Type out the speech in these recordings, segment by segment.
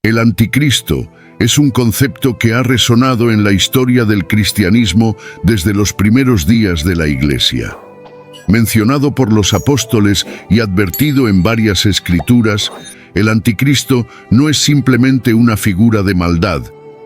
El anticristo es un concepto que ha resonado en la historia del cristianismo desde los primeros días de la Iglesia. Mencionado por los apóstoles y advertido en varias escrituras, el anticristo no es simplemente una figura de maldad,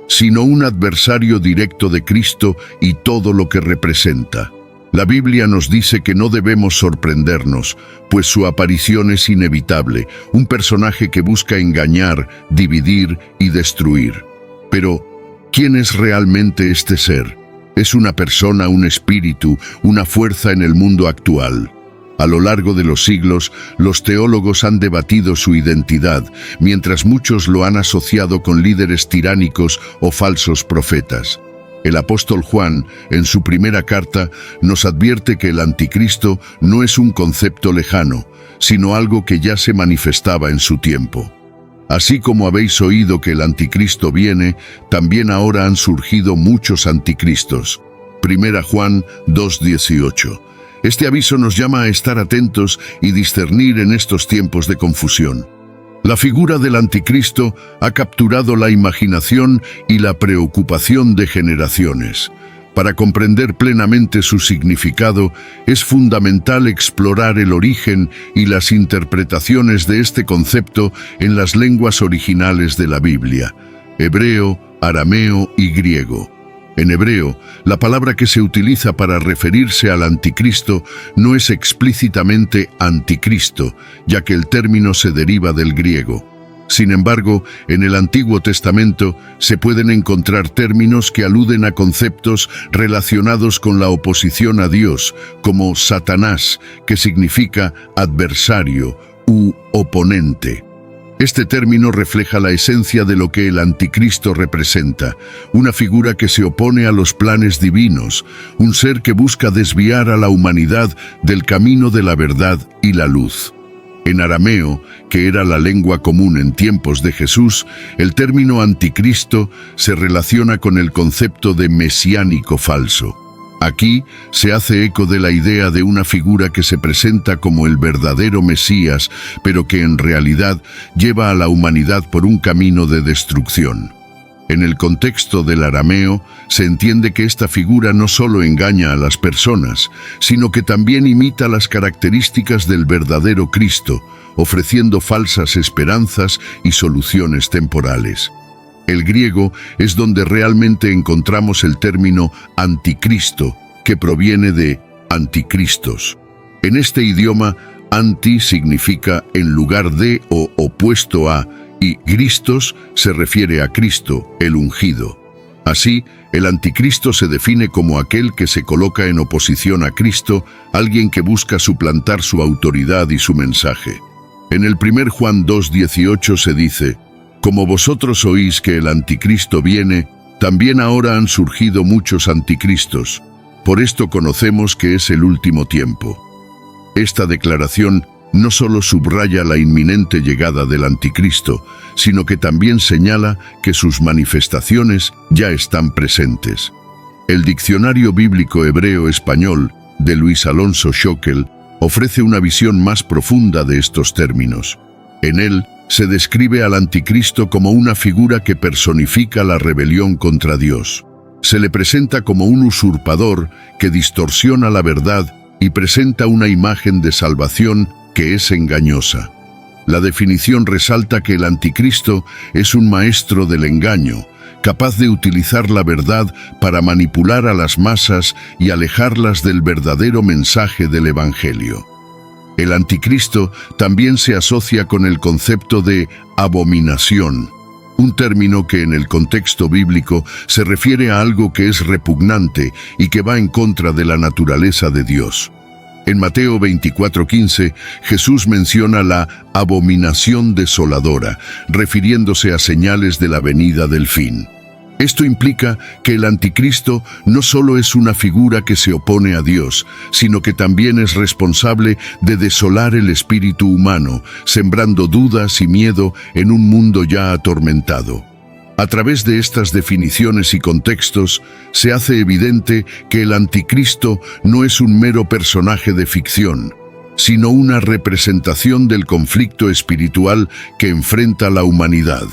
sino un adversario directo de Cristo y todo lo que representa. La Biblia nos dice que no debemos sorprendernos, pues su aparición es inevitable, un personaje que busca engañar, dividir y destruir. Pero, ¿quién es realmente este ser? ¿Es una persona, un espíritu, una fuerza en el mundo actual? A lo largo de los siglos, los teólogos han debatido su identidad, mientras muchos lo han asociado con líderes tiránicos o falsos profetas. El apóstol Juan, en su primera carta, nos advierte que el anticristo no es un concepto lejano, sino algo que ya se manifestaba en su tiempo. Así como habéis oído que el anticristo viene, también ahora han surgido muchos anticristos. Primera Juan 2:18. Este aviso nos llama a estar atentos y discernir en estos tiempos de confusión. La figura del anticristo ha capturado la imaginación y la preocupación de generaciones. Para comprender plenamente su significado, es fundamental explorar el origen y las interpretaciones de este concepto en las lenguas originales de la Biblia: hebreo, arameo y griego. En hebreo, la palabra que se utiliza para referirse al anticristo no es explícitamente anticristo, ya que el término se deriva del griego. Sin embargo, en el Antiguo Testamento se pueden encontrar términos que aluden a conceptos relacionados con la oposición a Dios, como Satanás, que significa adversario u oponente. Este término refleja la esencia de lo que el anticristo representa, una figura que se opone a los planes divinos, un ser que busca desviar a la humanidad del camino de la verdad y la luz. En arameo, que era la lengua común en tiempos de Jesús, el término anticristo se relaciona con el concepto de mesiánico falso. Aquí se hace eco de la idea de una figura que se presenta como el verdadero Mesías, pero que en realidad lleva a la humanidad por un camino de destrucción. En el contexto del arameo, se entiende que esta figura no solo engaña a las personas, sino que también imita las características del verdadero Cristo, ofreciendo falsas esperanzas y soluciones temporales. El griego es donde realmente encontramos el término anticristo, que proviene de anticristos. En este idioma, anti significa en lugar de o opuesto a, y Christos se refiere a Cristo, el ungido. Así, el anticristo se define como aquel que se coloca en oposición a Cristo, alguien que busca suplantar su autoridad y su mensaje. En el 1 Juan 2:18 se dice: «Como vosotros oís que el anticristo viene, también ahora han surgido muchos anticristos. Por esto conocemos que es el último tiempo». Esta declaración no solo subraya la inminente llegada del anticristo, sino que también señala que sus manifestaciones ya están presentes. El Diccionario Bíblico Hebreo-Español de Luis Alonso Schockel ofrece una visión más profunda de estos términos. En él se describe al anticristo como una figura que personifica la rebelión contra Dios. Se le presenta como un usurpador que distorsiona la verdad y presenta una imagen de salvación que es engañosa. La definición resalta que el anticristo es un maestro del engaño, capaz de utilizar la verdad para manipular a las masas y alejarlas del verdadero mensaje del Evangelio. El anticristo también se asocia con el concepto de abominación, un término que en el contexto bíblico se refiere a algo que es repugnante y que va en contra de la naturaleza de Dios. En Mateo 24:15, Jesús menciona la abominación desoladora, refiriéndose a señales de la venida del fin. Esto implica que el anticristo no solo es una figura que se opone a Dios, sino que también es responsable de desolar el espíritu humano, sembrando dudas y miedo en un mundo ya atormentado. A través de estas definiciones y contextos, se hace evidente que el anticristo no es un mero personaje de ficción, sino una representación del conflicto espiritual que enfrenta la humanidad.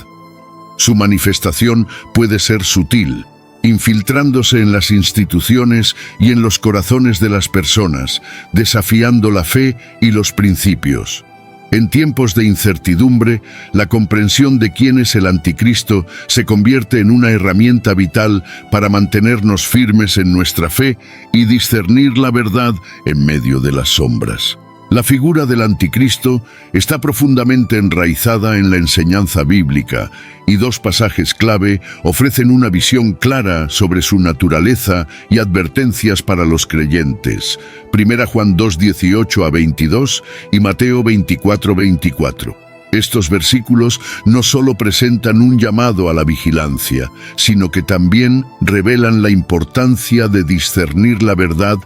Su manifestación puede ser sutil, infiltrándose en las instituciones y en los corazones de las personas, desafiando la fe y los principios. En tiempos de incertidumbre, la comprensión de quién es el anticristo se convierte en una herramienta vital para mantenernos firmes en nuestra fe y discernir la verdad en medio de las sombras. La figura del anticristo está profundamente enraizada en la enseñanza bíblica y dos pasajes clave ofrecen una visión clara sobre su naturaleza y advertencias para los creyentes. 1 Juan 2, 18 a 22 y Mateo 24, 24. Estos versículos no solo presentan un llamado a la vigilancia, sino que también revelan la importancia de discernir la verdad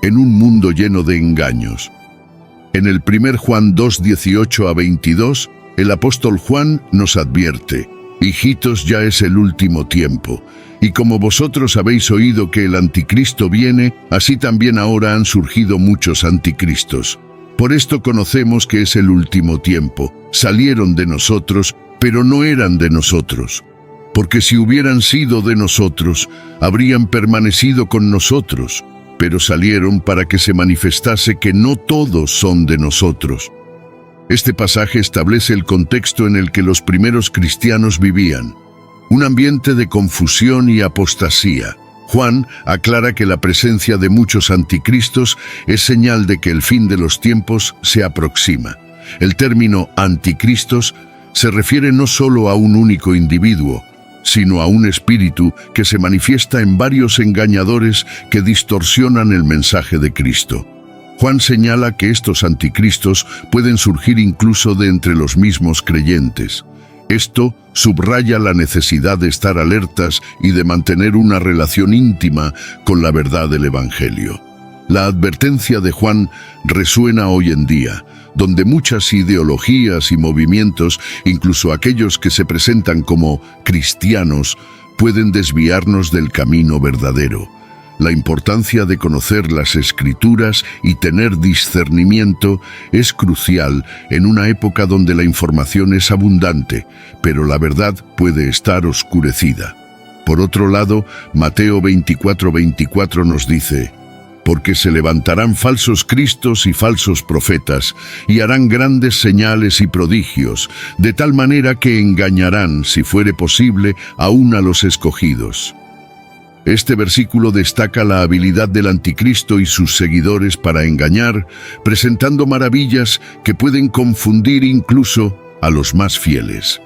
en un mundo lleno de engaños. En el 1 Juan 2, 18 a 22, el apóstol Juan nos advierte: «Hijitos, ya es el último tiempo, y como vosotros habéis oído que el anticristo viene, así también ahora han surgido muchos anticristos. Por esto conocemos que es el último tiempo. Salieron de nosotros, pero no eran de nosotros. Porque si hubieran sido de nosotros, habrían permanecido con nosotros. Pero salieron para que se manifestase que no todos son de nosotros». Este pasaje establece el contexto en el que los primeros cristianos vivían, un ambiente de confusión y apostasía. Juan aclara que la presencia de muchos anticristos es señal de que el fin de los tiempos se aproxima. El término anticristos se refiere no solo a un único individuo, sino a un espíritu que se manifiesta en varios engañadores que distorsionan el mensaje de Cristo. Juan señala que estos anticristos pueden surgir incluso de entre los mismos creyentes. Esto subraya la necesidad de estar alertas y de mantener una relación íntima con la verdad del Evangelio. La advertencia de Juan resuena hoy en día, donde muchas ideologías y movimientos, incluso aquellos que se presentan como cristianos, pueden desviarnos del camino verdadero. La importancia de conocer las Escrituras y tener discernimiento es crucial en una época donde la información es abundante, pero la verdad puede estar oscurecida. Por otro lado, Mateo 24, 24 nos dice: «Porque se levantarán falsos cristos y falsos profetas, y harán grandes señales y prodigios, de tal manera que engañarán, si fuere posible, aún a los escogidos». Este versículo destaca la habilidad del anticristo y sus seguidores para engañar, presentando maravillas que pueden confundir incluso a los más fieles.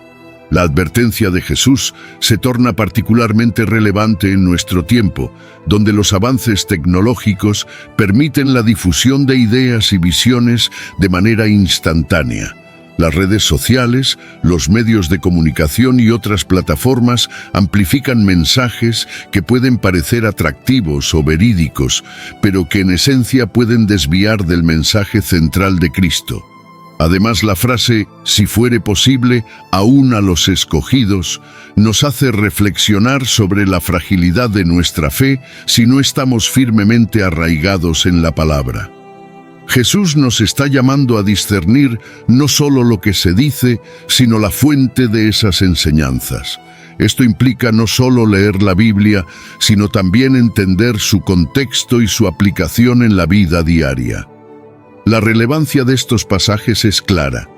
La advertencia de Jesús se torna particularmente relevante en nuestro tiempo, donde los avances tecnológicos permiten la difusión de ideas y visiones de manera instantánea. Las redes sociales, los medios de comunicación y otras plataformas amplifican mensajes que pueden parecer atractivos o verídicos, pero que en esencia pueden desviar del mensaje central de Cristo. Además, la frase «si fuere posible, aún a los escogidos» nos hace reflexionar sobre la fragilidad de nuestra fe si no estamos firmemente arraigados en la palabra. Jesús nos está llamando a discernir no solo lo que se dice, sino la fuente de esas enseñanzas. Esto implica no solo leer la Biblia, sino también entender su contexto y su aplicación en la vida diaria. La relevancia de estos pasajes es clara.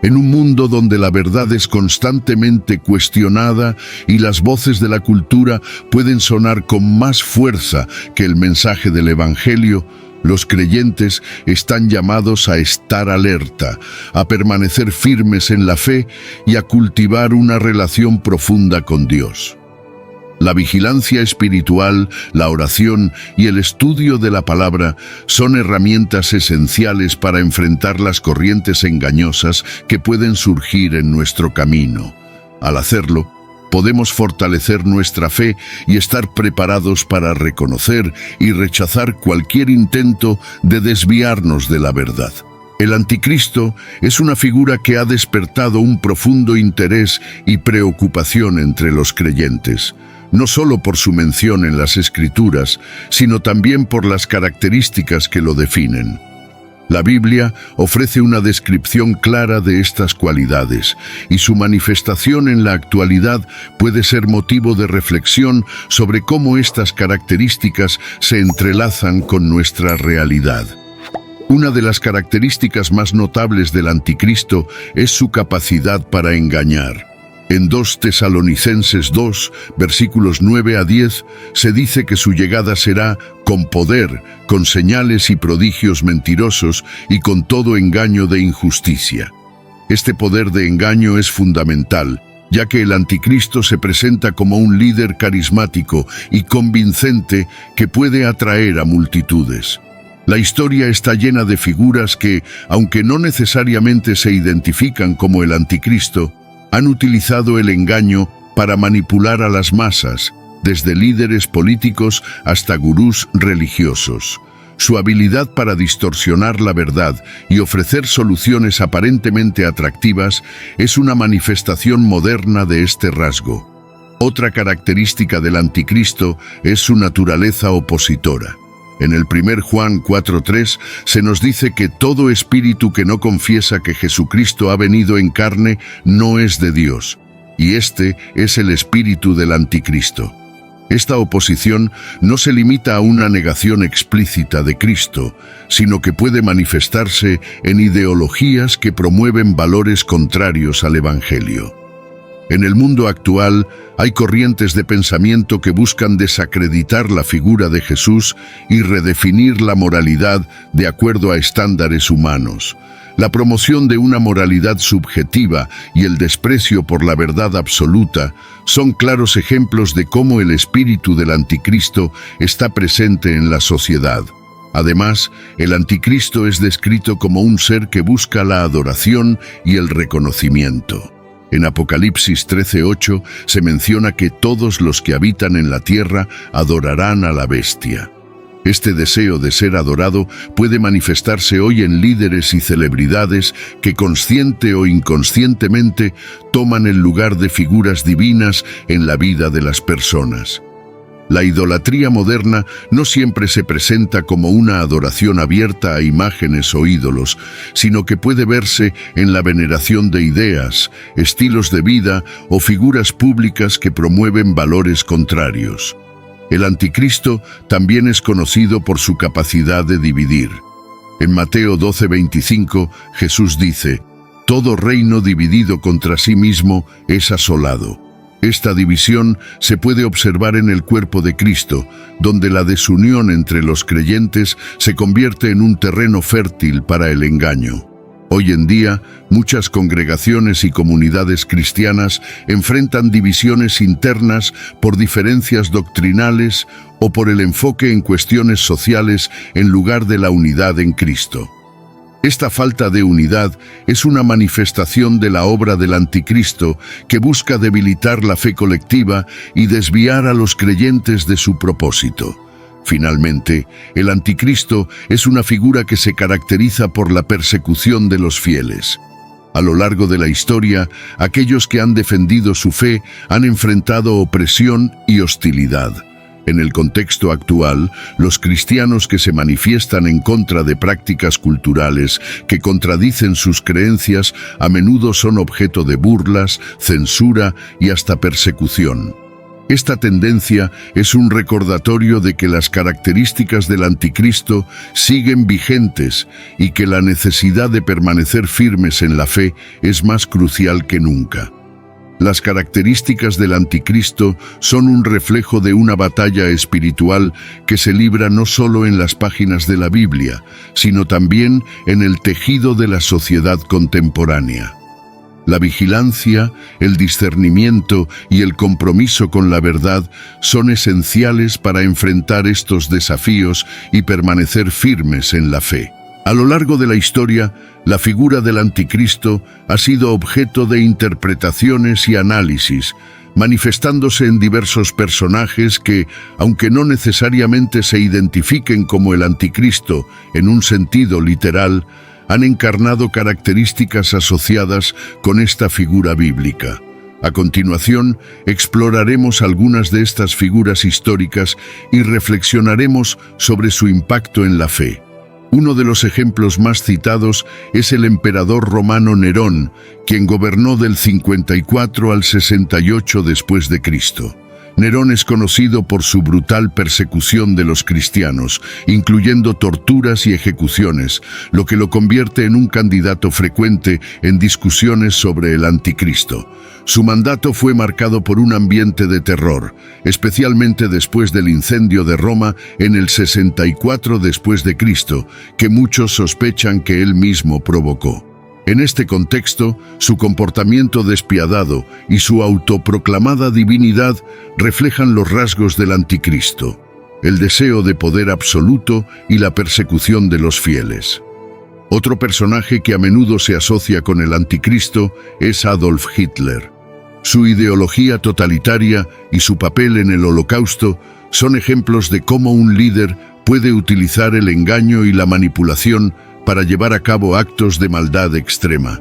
En un mundo donde la verdad es constantemente cuestionada y las voces de la cultura pueden sonar con más fuerza que el mensaje del Evangelio, los creyentes están llamados a estar alerta, a permanecer firmes en la fe y a cultivar una relación profunda con Dios. La vigilancia espiritual, la oración y el estudio de la palabra son herramientas esenciales para enfrentar las corrientes engañosas que pueden surgir en nuestro camino. Al hacerlo, podemos fortalecer nuestra fe y estar preparados para reconocer y rechazar cualquier intento de desviarnos de la verdad. El anticristo es una figura que ha despertado un profundo interés y preocupación entre los creyentes, no solo por su mención en las Escrituras, sino también por las características que lo definen. La Biblia ofrece una descripción clara de estas cualidades, y su manifestación en la actualidad puede ser motivo de reflexión sobre cómo estas características se entrelazan con nuestra realidad. Una de las características más notables del anticristo es su capacidad para engañar. En 2 Tesalonicenses 2, versículos 9 a 10, se dice que su llegada será con poder, con señales y prodigios mentirosos y con todo engaño de injusticia. Este poder de engaño es fundamental, ya que el anticristo se presenta como un líder carismático y convincente que puede atraer a multitudes. La historia está llena de figuras que, aunque no necesariamente se identifican como el anticristo, han utilizado el engaño para manipular a las masas, desde líderes políticos hasta gurús religiosos. Su habilidad para distorsionar la verdad y ofrecer soluciones aparentemente atractivas es una manifestación moderna de este rasgo. Otra característica del anticristo es su naturaleza opositora. En el 1 Juan 4:3 se nos dice que todo espíritu que no confiesa que Jesucristo ha venido en carne no es de Dios, y este es el espíritu del anticristo. Esta oposición no se limita a una negación explícita de Cristo, sino que puede manifestarse en ideologías que promueven valores contrarios al Evangelio. En el mundo actual hay corrientes de pensamiento que buscan desacreditar la figura de Jesús y redefinir la moralidad de acuerdo a estándares humanos. La promoción de una moralidad subjetiva y el desprecio por la verdad absoluta son claros ejemplos de cómo el espíritu del anticristo está presente en la sociedad. Además, el anticristo es descrito como un ser que busca la adoración y el reconocimiento. En Apocalipsis 13:8 se menciona que todos los que habitan en la tierra adorarán a la bestia. Este deseo de ser adorado puede manifestarse hoy en líderes y celebridades que consciente o inconscientemente toman el lugar de figuras divinas en la vida de las personas. La idolatría moderna no siempre se presenta como una adoración abierta a imágenes o ídolos, sino que puede verse en la veneración de ideas, estilos de vida o figuras públicas que promueven valores contrarios. El anticristo también es conocido por su capacidad de dividir. En Mateo 12:25, Jesús dice: «Todo reino dividido contra sí mismo es asolado». Esta división se puede observar en el cuerpo de Cristo, donde la desunión entre los creyentes se convierte en un terreno fértil para el engaño. Hoy en día, muchas congregaciones y comunidades cristianas enfrentan divisiones internas por diferencias doctrinales o por el enfoque en cuestiones sociales en lugar de la unidad en Cristo. Esta falta de unidad es una manifestación de la obra del anticristo que busca debilitar la fe colectiva y desviar a los creyentes de su propósito. Finalmente, el anticristo es una figura que se caracteriza por la persecución de los fieles. A lo largo de la historia, aquellos que han defendido su fe han enfrentado opresión y hostilidad. En el contexto actual, los cristianos que se manifiestan en contra de prácticas culturales que contradicen sus creencias a menudo son objeto de burlas, censura y hasta persecución. Esta tendencia es un recordatorio de que las características del anticristo siguen vigentes y que la necesidad de permanecer firmes en la fe es más crucial que nunca. Las características del anticristo son un reflejo de una batalla espiritual que se libra no solo en las páginas de la Biblia, sino también en el tejido de la sociedad contemporánea. La vigilancia, el discernimiento y el compromiso con la verdad son esenciales para enfrentar estos desafíos y permanecer firmes en la fe. A lo largo de la historia, la figura del anticristo ha sido objeto de interpretaciones y análisis, manifestándose en diversos personajes que, aunque no necesariamente se identifiquen como el anticristo en un sentido literal, han encarnado características asociadas con esta figura bíblica. A continuación, exploraremos algunas de estas figuras históricas y reflexionaremos sobre su impacto en la fe. Uno de los ejemplos más citados es el emperador romano Nerón, quien gobernó del 54 al 68 después de Cristo. Nerón es conocido por su brutal persecución de los cristianos, incluyendo torturas y ejecuciones, lo que lo convierte en un candidato frecuente en discusiones sobre el anticristo. Su mandato fue marcado por un ambiente de terror, especialmente después del incendio de Roma en el 64 después de Cristo, que muchos sospechan que él mismo provocó. En este contexto, su comportamiento despiadado y su autoproclamada divinidad reflejan los rasgos del anticristo, el deseo de poder absoluto y la persecución de los fieles. Otro personaje que a menudo se asocia con el anticristo es Adolf Hitler. Su ideología totalitaria y su papel en el Holocausto son ejemplos de cómo un líder puede utilizar el engaño y la manipulación para llevar a cabo actos de maldad extrema.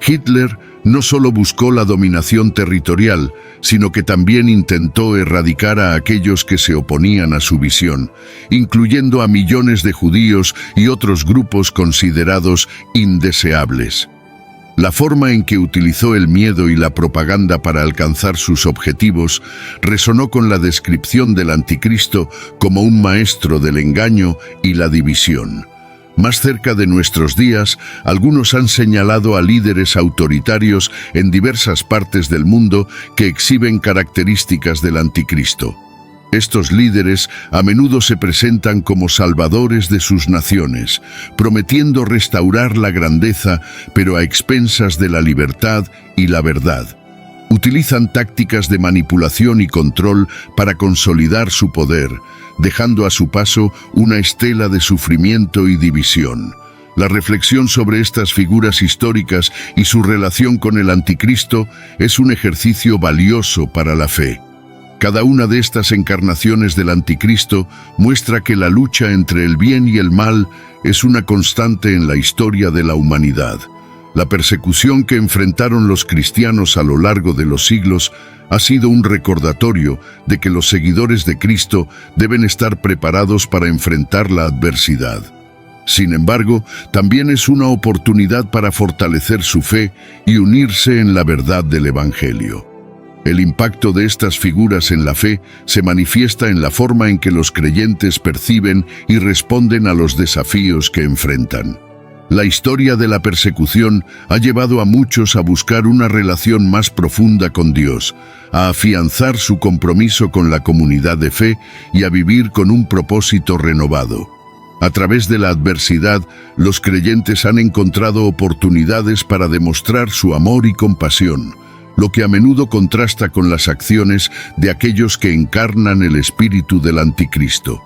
Hitler no solo buscó la dominación territorial, sino que también intentó erradicar a aquellos que se oponían a su visión, incluyendo a millones de judíos y otros grupos considerados indeseables. La forma en que utilizó el miedo y la propaganda para alcanzar sus objetivos resonó con la descripción del anticristo como un maestro del engaño y la división. Más cerca de nuestros días, algunos han señalado a líderes autoritarios en diversas partes del mundo que exhiben características del anticristo. Estos líderes a menudo se presentan como salvadores de sus naciones, prometiendo restaurar la grandeza, pero a expensas de la libertad y la verdad. Utilizan tácticas de manipulación y control para consolidar su poder, dejando a su paso una estela de sufrimiento y división. La reflexión sobre estas figuras históricas y su relación con el anticristo es un ejercicio valioso para la fe. Cada una de estas encarnaciones del anticristo muestra que la lucha entre el bien y el mal es una constante en la historia de la humanidad. La persecución que enfrentaron los cristianos a lo largo de los siglos ha sido un recordatorio de que los seguidores de Cristo deben estar preparados para enfrentar la adversidad. Sin embargo, también es una oportunidad para fortalecer su fe y unirse en la verdad del Evangelio. El impacto de estas figuras en la fe se manifiesta en la forma en que los creyentes perciben y responden a los desafíos que enfrentan. La historia de la persecución ha llevado a muchos a buscar una relación más profunda con Dios, a afianzar su compromiso con la comunidad de fe y a vivir con un propósito renovado. A través de la adversidad, los creyentes han encontrado oportunidades para demostrar su amor y compasión, lo que a menudo contrasta con las acciones de aquellos que encarnan el espíritu del anticristo.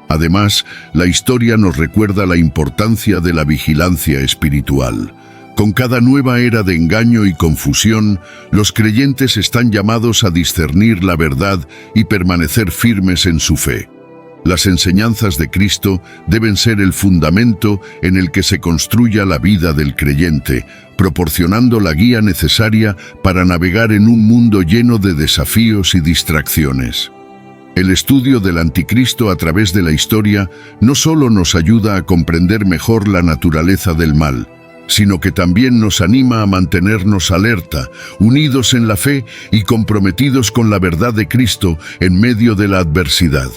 Además, la historia nos recuerda la importancia de la vigilancia espiritual. Con cada nueva era de engaño y confusión, los creyentes están llamados a discernir la verdad y permanecer firmes en su fe. Las enseñanzas de Cristo deben ser el fundamento en el que se construya la vida del creyente, proporcionando la guía necesaria para navegar en un mundo lleno de desafíos y distracciones. El estudio del anticristo a través de la historia no solo nos ayuda a comprender mejor la naturaleza del mal, sino que también nos anima a mantenernos alerta, unidos en la fe y comprometidos con la verdad de Cristo en medio de la adversidad.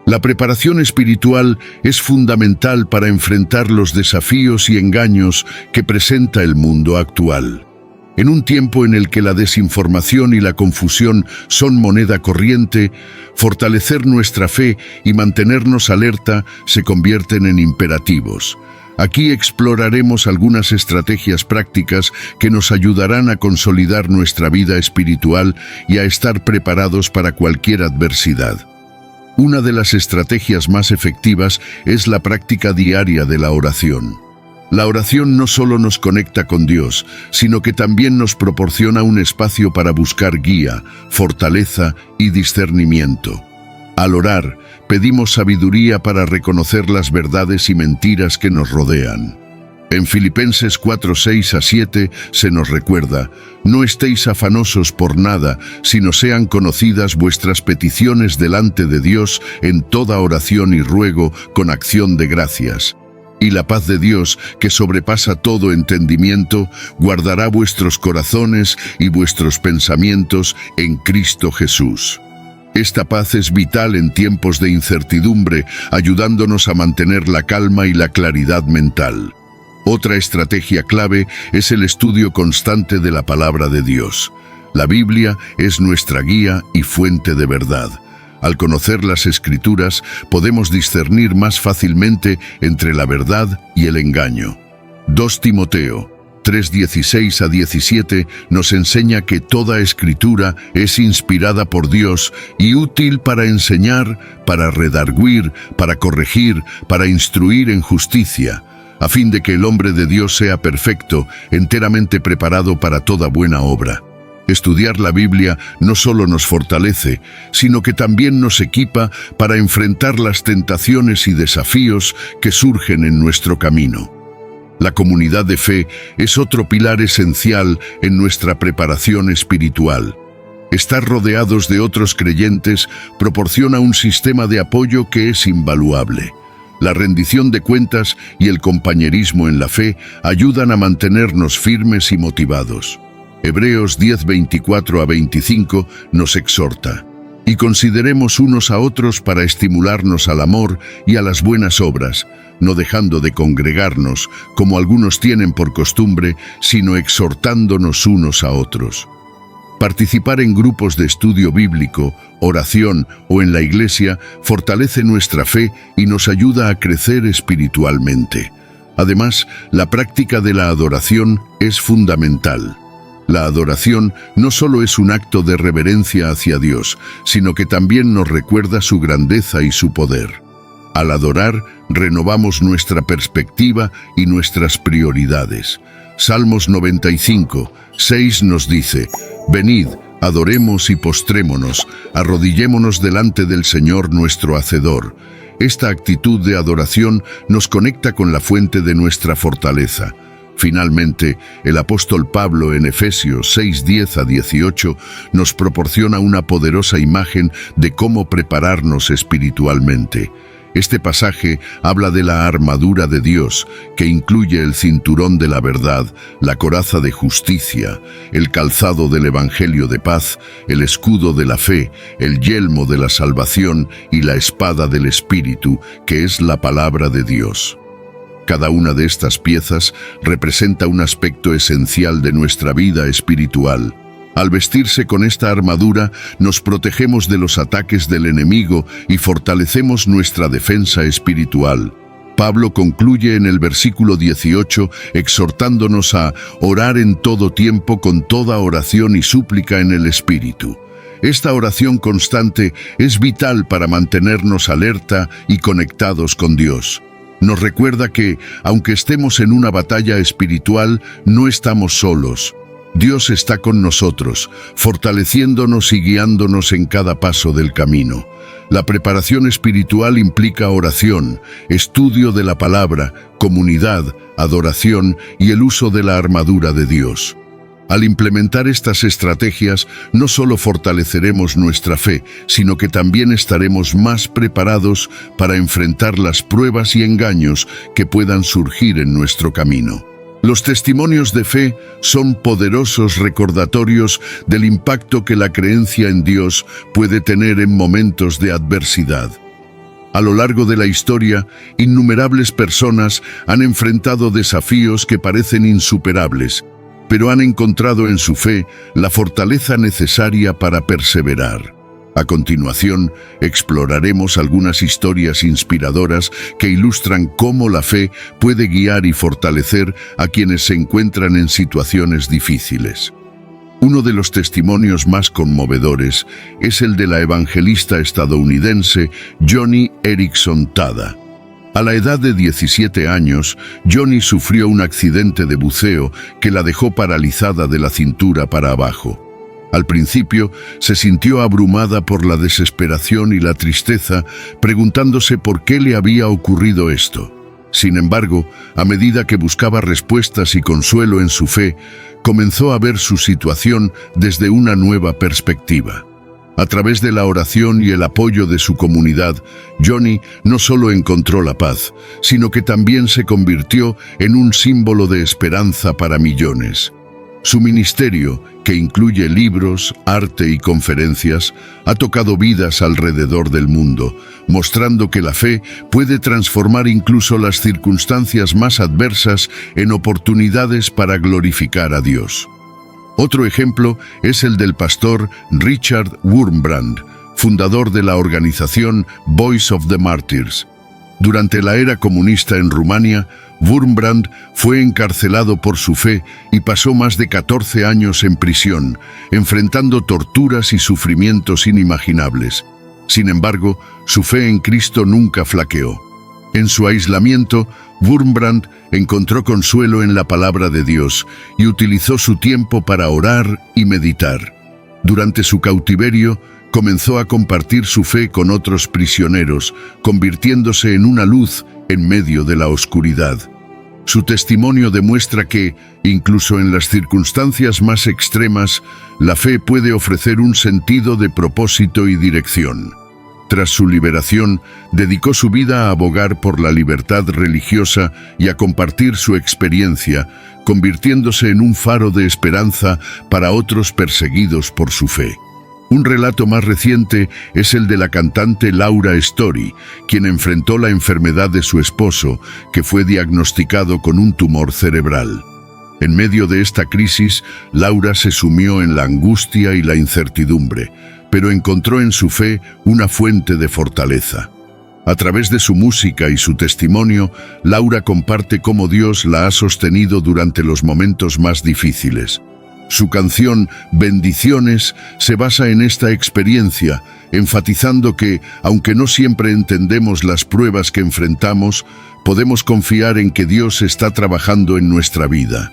La preparación espiritual es fundamental para enfrentar los desafíos y engaños que presenta el mundo actual. En un tiempo en el que la desinformación y la confusión son moneda corriente, fortalecer nuestra fe y mantenernos alerta se convierten en imperativos. Aquí exploraremos algunas estrategias prácticas que nos ayudarán a consolidar nuestra vida espiritual y a estar preparados para cualquier adversidad. Una de las estrategias más efectivas es la práctica diaria de la oración. La oración no solo nos conecta con Dios, sino que también nos proporciona un espacio para buscar guía, fortaleza y discernimiento. Al orar, pedimos sabiduría para reconocer las verdades y mentiras que nos rodean. En Filipenses 4, 6 a 7 se nos recuerda: no estéis afanosos por nada, sino sean conocidas vuestras peticiones delante de Dios en toda oración y ruego con acción de gracias. Y la paz de Dios, que sobrepasa todo entendimiento, guardará vuestros corazones y vuestros pensamientos en Cristo Jesús. Esta paz es vital en tiempos de incertidumbre, ayudándonos a mantener la calma y la claridad mental. Otra estrategia clave es el estudio constante de la palabra de Dios. La Biblia es nuestra guía y fuente de verdad. Al conocer las Escrituras, podemos discernir más fácilmente entre la verdad y el engaño. 2 Timoteo 3:16-17 nos enseña que toda Escritura es inspirada por Dios y útil para enseñar, para redarguir, para corregir, para instruir en justicia, a fin de que el hombre de Dios sea perfecto, enteramente preparado para toda buena obra. Estudiar la Biblia no solo nos fortalece, sino que también nos equipa para enfrentar las tentaciones y desafíos que surgen en nuestro camino. La comunidad de fe es otro pilar esencial en nuestra preparación espiritual. Estar rodeados de otros creyentes proporciona un sistema de apoyo que es invaluable. La rendición de cuentas y el compañerismo en la fe ayudan a mantenernos firmes y motivados. Hebreos 10:24-25 nos exhorta: y consideremos unos a otros para estimularnos al amor y a las buenas obras, no dejando de congregarnos, como algunos tienen por costumbre, sino exhortándonos unos a otros. Participar en grupos de estudio bíblico, oración o en la iglesia fortalece nuestra fe y nos ayuda a crecer espiritualmente. Además, la práctica de la adoración es fundamental. La adoración no solo es un acto de reverencia hacia Dios, sino que también nos recuerda su grandeza y su poder. Al adorar, renovamos nuestra perspectiva y nuestras prioridades. Salmos 95:6 nos dice: venid, adoremos y postrémonos, arrodillémonos delante del Señor nuestro Hacedor. Esta actitud de adoración nos conecta con la fuente de nuestra fortaleza. Finalmente, el apóstol Pablo en Efesios 6:10-18 nos proporciona una poderosa imagen de cómo prepararnos espiritualmente. Este pasaje habla de la armadura de Dios, que incluye el cinturón de la verdad, la coraza de justicia, el calzado del Evangelio de paz, el escudo de la fe, el yelmo de la salvación y la espada del Espíritu, que es la palabra de Dios. Cada una de estas piezas representa un aspecto esencial de nuestra vida espiritual. Al vestirse con esta armadura, nos protegemos de los ataques del enemigo y fortalecemos nuestra defensa espiritual. Pablo concluye en el versículo 18 exhortándonos a orar en todo tiempo con toda oración y súplica en el Espíritu. Esta oración constante es vital para mantenernos alerta y conectados con Dios. Nos recuerda que, aunque estemos en una batalla espiritual, no estamos solos. Dios está con nosotros, fortaleciéndonos y guiándonos en cada paso del camino. La preparación espiritual implica oración, estudio de la palabra, comunidad, adoración y el uso de la armadura de Dios. Al implementar estas estrategias, no solo fortaleceremos nuestra fe, sino que también estaremos más preparados para enfrentar las pruebas y engaños que puedan surgir en nuestro camino. Los testimonios de fe son poderosos recordatorios del impacto que la creencia en Dios puede tener en momentos de adversidad. A lo largo de la historia, innumerables personas han enfrentado desafíos que parecen insuperables, pero han encontrado en su fe la fortaleza necesaria para perseverar. A continuación, exploraremos algunas historias inspiradoras que ilustran cómo la fe puede guiar y fortalecer a quienes se encuentran en situaciones difíciles. Uno de los testimonios más conmovedores es el de la evangelista estadounidense Joni Eareckson Tada. A la edad de 17 años, Joni sufrió un accidente de buceo que la dejó paralizada de la cintura para abajo. Al principio, se sintió abrumada por la desesperación y la tristeza, preguntándose por qué le había ocurrido esto. Sin embargo, a medida que buscaba respuestas y consuelo en su fe, comenzó a ver su situación desde una nueva perspectiva. A través de la oración y el apoyo de su comunidad, Johnny no solo encontró la paz, sino que también se convirtió en un símbolo de esperanza para millones. Su ministerio, que incluye libros, arte y conferencias, ha tocado vidas alrededor del mundo, mostrando que la fe puede transformar incluso las circunstancias más adversas en oportunidades para glorificar a Dios. Otro ejemplo es el del pastor Richard Wurmbrand, fundador de la organización Voice of the Martyrs. Durante la era comunista en Rumania, Wurmbrand fue encarcelado por su fe y pasó más de 14 años en prisión, enfrentando torturas y sufrimientos inimaginables. Sin embargo, su fe en Cristo nunca flaqueó. En su aislamiento, Wurmbrand encontró consuelo en la palabra de Dios y utilizó su tiempo para orar y meditar. Durante su cautiverio, comenzó a compartir su fe con otros prisioneros, convirtiéndose en una luz en medio de la oscuridad. Su testimonio demuestra que, incluso en las circunstancias más extremas, la fe puede ofrecer un sentido de propósito y dirección. Tras su liberación, dedicó su vida a abogar por la libertad religiosa y a compartir su experiencia, convirtiéndose en un faro de esperanza para otros perseguidos por su fe. Un relato más reciente es el de la cantante Laura Story, quien enfrentó la enfermedad de su esposo, que fue diagnosticado con un tumor cerebral. En medio de esta crisis, Laura se sumió en la angustia y la incertidumbre, pero encontró en su fe una fuente de fortaleza. A través de su música y su testimonio, Laura comparte cómo Dios la ha sostenido durante los momentos más difíciles. Su canción Bendiciones se basa en esta experiencia, enfatizando que, aunque no siempre entendemos las pruebas que enfrentamos, podemos confiar en que Dios está trabajando en nuestra vida.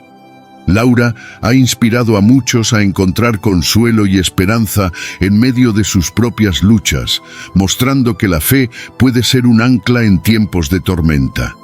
Laura ha inspirado a muchos a encontrar consuelo y esperanza en medio de sus propias luchas, mostrando que la fe puede ser un ancla en tiempos de tormenta.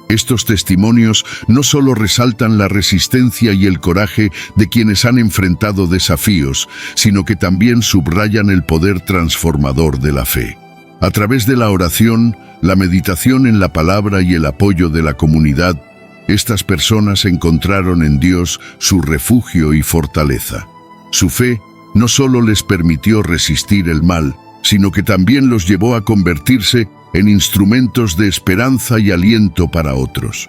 Estos testimonios no solo resaltan la resistencia y el coraje de quienes han enfrentado desafíos, sino que también subrayan el poder transformador de la fe. A través de la oración, la meditación en la palabra y el apoyo de la comunidad, estas personas encontraron en Dios su refugio y fortaleza. Su fe no solo les permitió resistir el mal, sino que también los llevó a convertirse en instrumentos de esperanza y aliento para otros.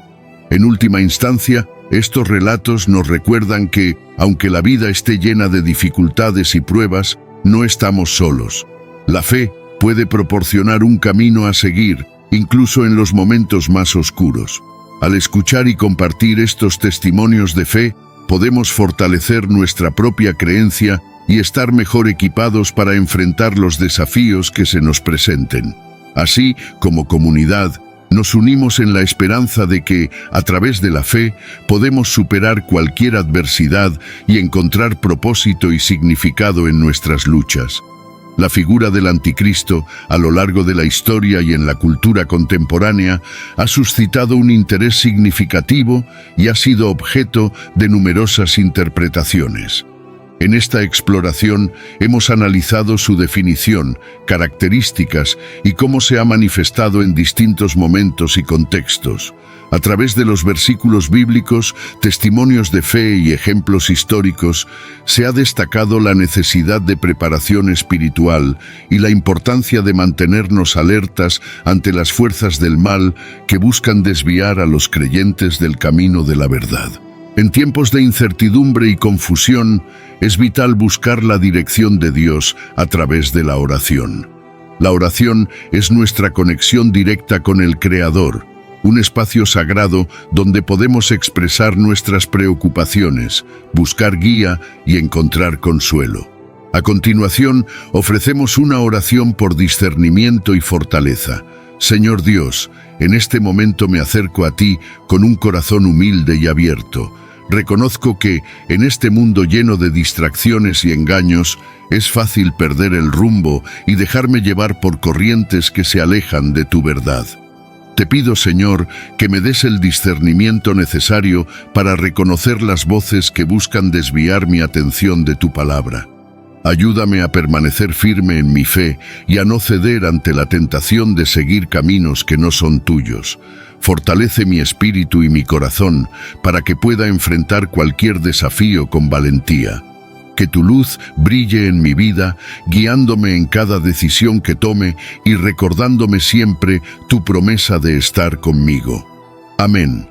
En última instancia, estos relatos nos recuerdan que, aunque la vida esté llena de dificultades y pruebas, no estamos solos. La fe puede proporcionar un camino a seguir, incluso en los momentos más oscuros. Al escuchar y compartir estos testimonios de fe, podemos fortalecer nuestra propia creencia y estar mejor equipados para enfrentar los desafíos que se nos presenten. Así, como comunidad, nos unimos en la esperanza de que, a través de la fe, podemos superar cualquier adversidad y encontrar propósito y significado en nuestras luchas. La figura del anticristo, a lo largo de la historia y en la cultura contemporánea, ha suscitado un interés significativo y ha sido objeto de numerosas interpretaciones. En esta exploración hemos analizado su definición, características y cómo se ha manifestado en distintos momentos y contextos. A través de los versículos bíblicos, testimonios de fe y ejemplos históricos, se ha destacado la necesidad de preparación espiritual y la importancia de mantenernos alertas ante las fuerzas del mal que buscan desviar a los creyentes del camino de la verdad. En tiempos de incertidumbre y confusión, es vital buscar la dirección de Dios a través de la oración. La oración es nuestra conexión directa con el Creador, un espacio sagrado donde podemos expresar nuestras preocupaciones, buscar guía y encontrar consuelo. A continuación, ofrecemos una oración por discernimiento y fortaleza. Señor Dios, en este momento me acerco a ti con un corazón humilde y abierto. Reconozco que, en este mundo lleno de distracciones y engaños, es fácil perder el rumbo y dejarme llevar por corrientes que se alejan de tu verdad. Te pido, Señor, que me des el discernimiento necesario para reconocer las voces que buscan desviar mi atención de tu palabra. Ayúdame a permanecer firme en mi fe y a no ceder ante la tentación de seguir caminos que no son tuyos. Fortalece mi espíritu y mi corazón para que pueda enfrentar cualquier desafío con valentía. Que tu luz brille en mi vida, guiándome en cada decisión que tome y recordándome siempre tu promesa de estar conmigo. Amén.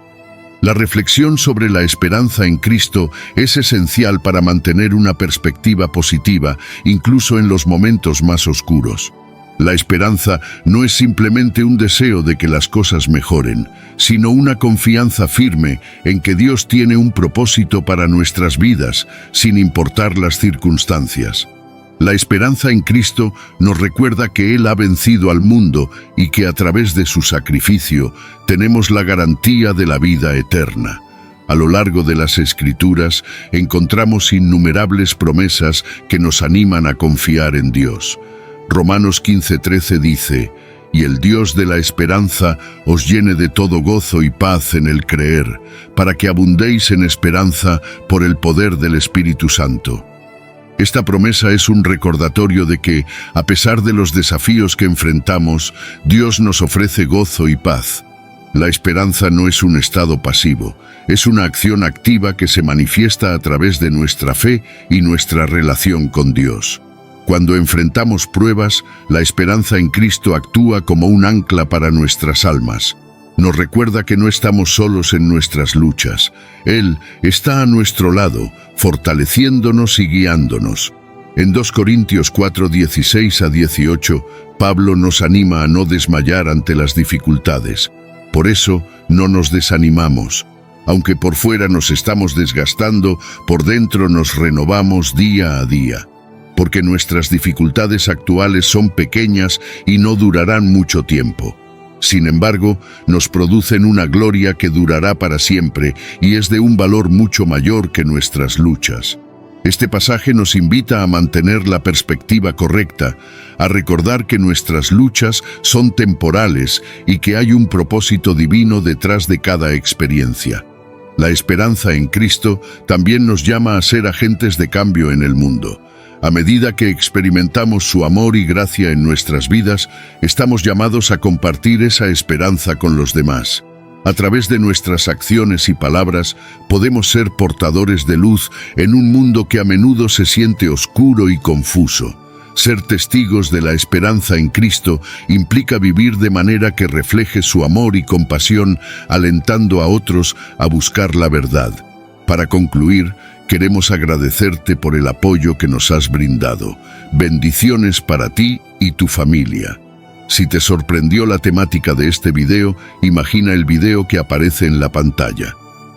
La reflexión sobre la esperanza en Cristo es esencial para mantener una perspectiva positiva, incluso en los momentos más oscuros. La esperanza no es simplemente un deseo de que las cosas mejoren, sino una confianza firme en que Dios tiene un propósito para nuestras vidas, sin importar las circunstancias. La esperanza en Cristo nos recuerda que Él ha vencido al mundo y que a través de su sacrificio tenemos la garantía de la vida eterna. A lo largo de las Escrituras encontramos innumerables promesas que nos animan a confiar en Dios. Romanos 15:13 dice: «Y el Dios de la esperanza os llene de todo gozo y paz en el creer, para que abundéis en esperanza por el poder del Espíritu Santo». Esta promesa es un recordatorio de que, a pesar de los desafíos que enfrentamos, Dios nos ofrece gozo y paz. La esperanza no es un estado pasivo, es una acción activa que se manifiesta a través de nuestra fe y nuestra relación con Dios. Cuando enfrentamos pruebas, la esperanza en Cristo actúa como un ancla para nuestras almas. Nos recuerda que no estamos solos en nuestras luchas. Él está a nuestro lado, fortaleciéndonos y guiándonos. En 2 Corintios 4:16-18, Pablo nos anima a no desmayar ante las dificultades. Por eso, no nos desanimamos. Aunque por fuera nos estamos desgastando, por dentro nos renovamos día a día. Porque nuestras dificultades actuales son pequeñas y no durarán mucho tiempo. Sin embargo, nos producen una gloria que durará para siempre y es de un valor mucho mayor que nuestras luchas. Este pasaje nos invita a mantener la perspectiva correcta, a recordar que nuestras luchas son temporales y que hay un propósito divino detrás de cada experiencia. La esperanza en Cristo también nos llama a ser agentes de cambio en el mundo. A medida que experimentamos su amor y gracia en nuestras vidas, estamos llamados a compartir esa esperanza con los demás. A través de nuestras acciones y palabras, podemos ser portadores de luz en un mundo que a menudo se siente oscuro y confuso. Ser testigos de la esperanza en Cristo implica vivir de manera que refleje su amor y compasión, alentando a otros a buscar la verdad. Para concluir, queremos agradecerte por el apoyo que nos has brindado. Bendiciones para ti y tu familia. Si te sorprendió la temática de este video, imagina el video que aparece en la pantalla.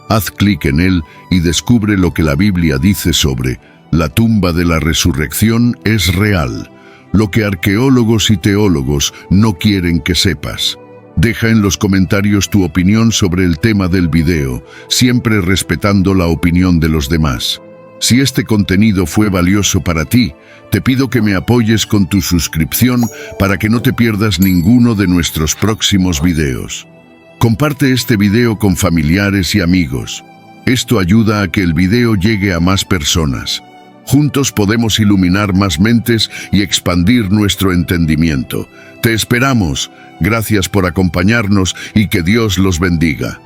Haz clic en él y descubre lo que la Biblia dice sobre la tumba de la resurrección es real, lo que arqueólogos y teólogos no quieren que sepas. Deja en los comentarios tu opinión sobre el tema del video, siempre respetando la opinión de los demás. Si este contenido fue valioso para ti, te pido que me apoyes con tu suscripción para que no te pierdas ninguno de nuestros próximos videos. Comparte este video con familiares y amigos. Esto ayuda a que el video llegue a más personas. Juntos podemos iluminar más mentes y expandir nuestro entendimiento. Te esperamos. Gracias por acompañarnos y que Dios los bendiga.